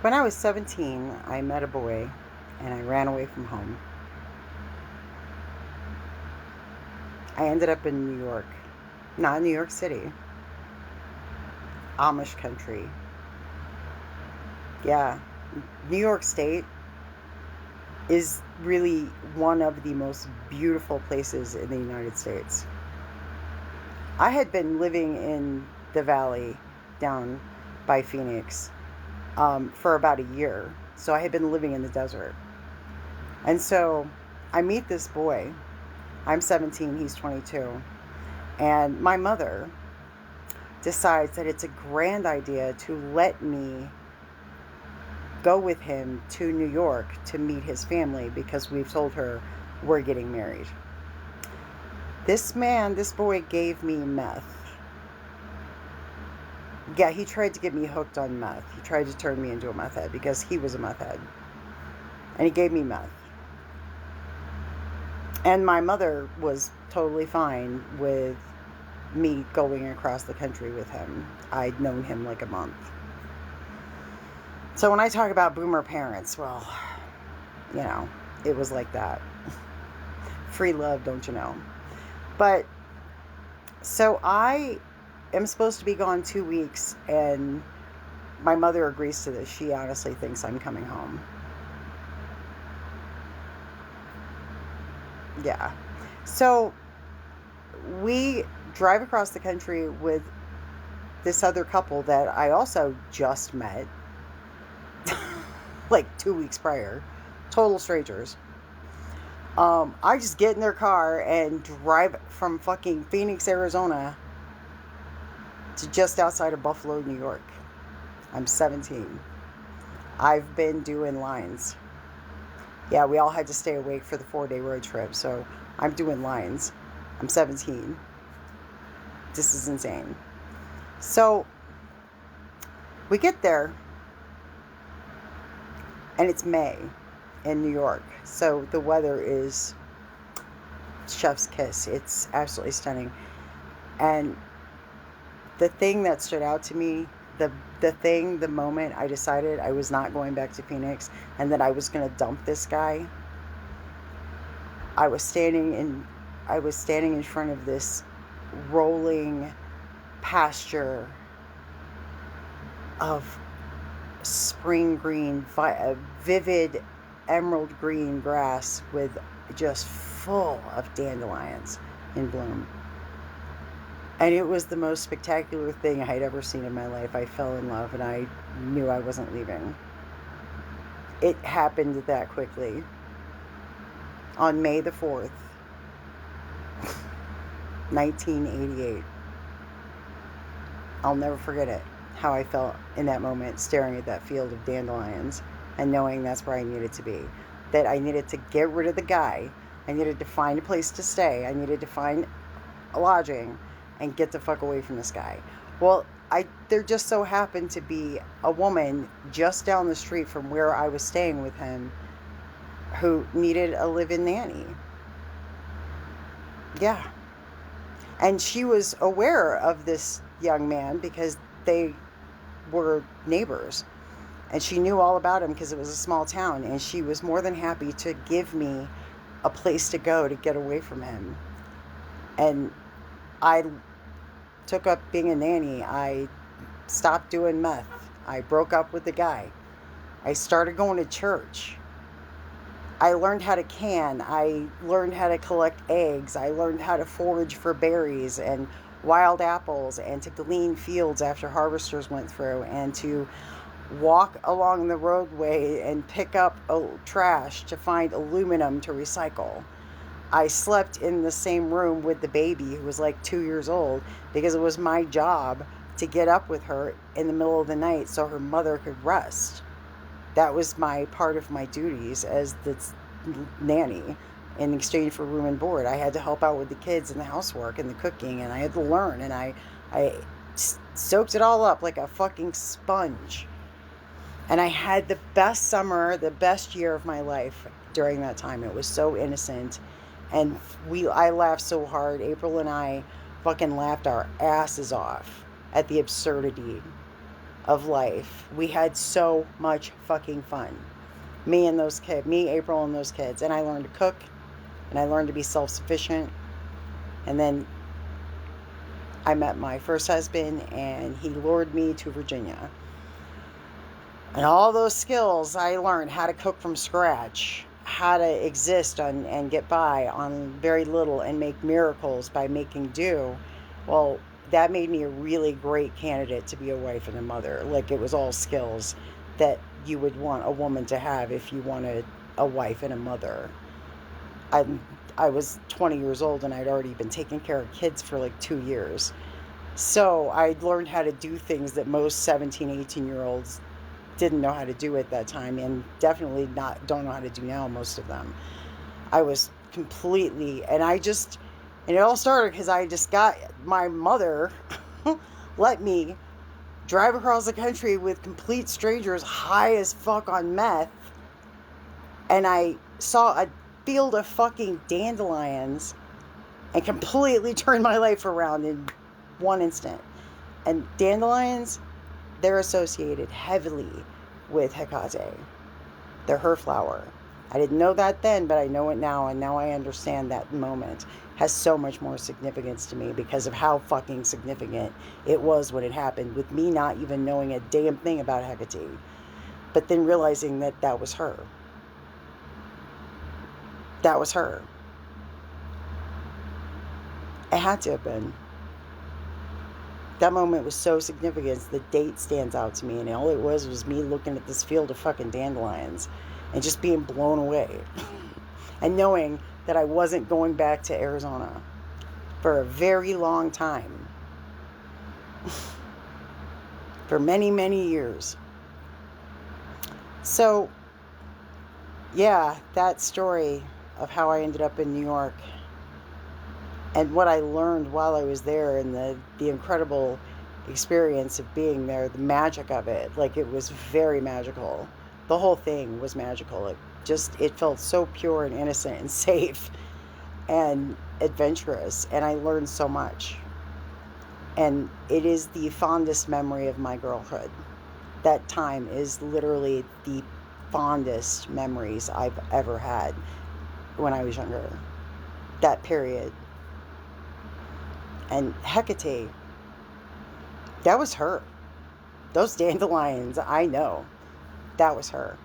When I was 17, I met a boy and I ran away from home. I ended up in New York, not New York City, Amish country. Yeah, New York State is really one of the most beautiful places in the United States. I had been living in the valley down by Phoenix for about a year. So I had been living in the desert. And so I meet this boy. I'm 17, he's 22. And my mother decides that it's a grand idea to let me go with him to New York to meet his family because we've told her we're getting married. This boy gave me meth. Yeah, he tried to get me hooked on meth. He tried to turn me into a meth head because he was a meth head. And he gave me meth. And my mother was totally fine with me going across the country with him. I'd known him like a month. So when I talk about boomer parents, well, you know, it was like that. Free love, don't you know? But so I am supposed to be gone 2 weeks, and my mother agrees to this. She honestly thinks I'm coming home. Yeah. So we drive across the country with this other couple that I also just met like 2 weeks prior. Total strangers. I just get in their car and drive from fucking Phoenix, Arizona to just outside of Buffalo, New York. I'm 17. I've been doing lines. Yeah, we all had to stay awake for the 4-day road trip, so I'm doing lines. I'm 17. This is insane. So we get there, and it's May in New York, so the weather is chef's kiss. It's absolutely stunning. And the thing that stood out to me, the moment I decided I was not going back to Phoenix and that I was going to dump this guy, I was standing in I was standing in front of this rolling pasture of spring green, vivid emerald green grass with just full of dandelions in bloom. And it was the most spectacular thing I had ever seen in my life. I fell in love and I knew I wasn't leaving. It happened that quickly. On May the 4th, 1988. I'll never forget it. How I felt in that moment staring at that field of dandelions and knowing that's where I needed to be. That I needed to get rid of the guy. I needed to find a place to stay. I needed to find a lodging and get the fuck away from this guy. Well, there just so happened to be a woman just down the street from where I was staying with him who needed a live-in nanny. Yeah. And she was aware of this young man because they were neighbors. And she knew all about him because it was a small town. And she was more than happy to give me a place to go to get away from him. And I took up being a nanny. I stopped doing meth. I broke up with the guy. I started going to church. I learned how to can. I learned how to collect eggs. I learned how to forage for berries and wild apples and to glean fields after harvesters went through and to walk along the roadway and pick up trash to find aluminum to recycle. I slept in the same room with the baby who was like 2 years old because it was my job to get up with her in the middle of the night so her mother could rest. That was my part of my duties as the nanny in exchange for room and board. I had to help out with the kids and the housework and the cooking, and I had to learn, and I soaked it all up like a fucking sponge. And I had the best summer, the best year of my life during that time. It was so innocent. And I laughed so hard. April and I fucking laughed our asses off at the absurdity of life. We had so much fucking fun. Me and those kids, me, April, and those kids. And I learned to cook, and I learned to be self sufficient. And then I met my first husband, and he lured me to Virginia. And all those skills I learned, how to cook from scratch, how to exist on and get by on very little and make miracles by making do. Well, that made me a really great candidate to be a wife and a mother. Like, it was all skills that you would want a woman to have if you wanted a wife and a mother. I I was 20 years old and I'd already been taking care of kids for like 2 years. So I learned how to do things that most 17, 18-year-olds didn't know how to do at that time, and definitely not don't know how to do now, most of them. I was completely, and it all started because I just got my mother let me drive across the country with complete strangers high as fuck on meth, and I saw a field of fucking dandelions and completely turned my life around in one instant. And dandelions, they're associated heavily with Hekate. They're her flower. I didn't know that then, but I know it now, and now I understand that moment has so much more significance to me because of how fucking significant it was when it happened, with me not even knowing a damn thing about Hekate, but then realizing that that was her. That was her. It had to have been. That moment was so significant. The date stands out to me, and all it was me looking at this field of fucking dandelions and just being blown away. And knowing that I wasn't going back to Arizona for a very long time. For many, many years. So, yeah, that story of how I ended up in New York and what I learned while I was there, and the incredible experience of being there, the magic of it. Like, it was very magical. The whole thing was magical. It felt so pure and innocent and safe and adventurous, and I learned so much. And it is the fondest memory of my girlhood. That time is literally the fondest memories I've ever had when I was younger. That period. And Hecate, that was her. Those dandelions, I know. That was her.